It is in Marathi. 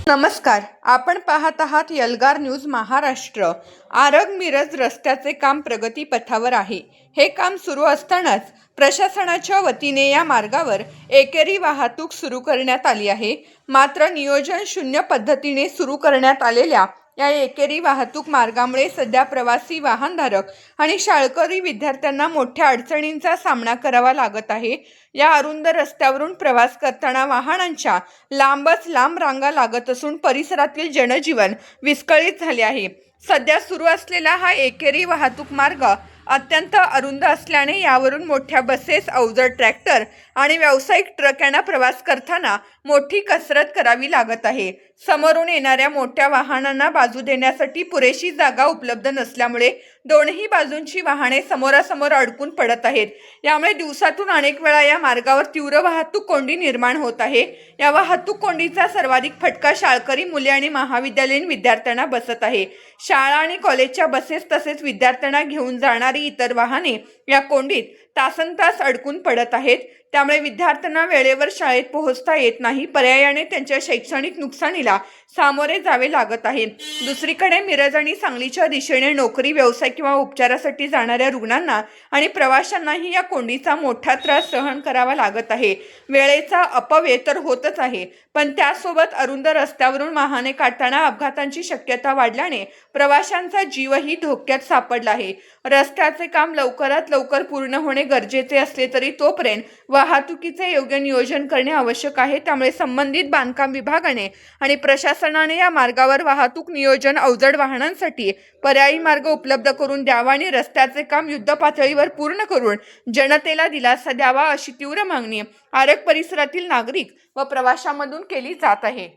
नमस्कार, आपण पाहत आहात एल्गार न्यूज महाराष्ट्र। आरग मिरज रस्त्याचे काम प्रगतीपथावर आहे। हे काम सुरू असतानाच प्रशासनाच्या वतीने या मार्गावर एकेरी वाहतूक सुरू करण्यात आली आहे। मात्र नियोजन शून्य पद्धतीने सुरू करण्यात आलेल्या या एकेरी वाहतूक मार्गामुळे सध्या प्रवासी वाहनधारक आणि शाळकरी विद्यार्थ्यांना मोठ्या अडचणींचा सामना करावा लागत आहे। या अरुंद रस्त्यावरून प्रवास करताना वाहनांच्या लांबच लांब रांगा लागत असून परिसरातील जनजीवन विस्कळीत झाले आहे। सध्या सुरू असलेला हा एकेरी वाहतूक मार्ग अत्यंत अरुंद असल्याने यावरून मोठ्या बसेस, अवजड ट्रॅक्टर आणि व्यावसायिक ट्रक यांना प्रवास करताना मोठी कसरत करावी लागत आहे। समोरून येणाऱ्या मोठ्या वाहनांना बाजू देण्यासाठी पुरेशी जागा उपलब्ध नसल्यामुळे दोन्ही बाजूंची वाहने समोरासमोर अडकून पडत आहेत। यामुळे दिवसातून अनेक वेळा या मार्गावर तीव्र वाहतूक कोंडी निर्माण होत आहे। या वाहतूक कोंडीचा सर्वाधिक फटका शाळकरी मुले आणि महाविद्यालयीन विद्यार्थ्यांना बसत आहे। शाळा आणि कॉलेजच्या बसेस तसेच विद्यार्थ्यांना घेऊन जाणारी इतर वाहने या कोंडीत तासनतास अडकून पडत आहेत। त्यामुळे विद्यार्थ्यांना वेळेवर शाळेत पोहोचता येत नाही। पर्यायाने त्यांच्या शैक्षणिक नुकसानीला सामोरे जावे लागत आहे। दुसरीकडे मिरज आणि सांगलीच्या दिशेने नोकरी, व्यवसाय किंवा उपचारासाठी जाणाऱ्या रुग्णांना आणि प्रवाशांनाही या कोंडीचा मोठा त्रास सहन करावा लागत आहे। वेळेचा अपव्यय तर होतच आहे, पण त्यासोबत अरुंद रस्त्यावरून वाहने काढताना अपघातांची शक्यता वाढल्याने प्रवाशांचा जीवही धोक्यात सापडला आहे। रस्त्याचे काम लवकरात लवकर पूर्ण होणे गरजेचे असले तरी तोपर्यंत वाहतुकीचे योग्य नियोजन करणे आवश्यक आहे। त्यामुळे संबंधित बांधकाम विभागाने आणि प्रशासनाने या मार्गावर वाहतूक नियोजन, अवजड वाहनांसाठी पर्यायी मार्ग उपलब्ध करून द्यावा आणि रस्त्याचे काम युद्धपातळीवर पूर्ण करून जनतेला दिलासा द्यावा, अशी तीव्र मागणी आरग परिसरातील नागरिक व प्रवाशांमधून केली जात आहे।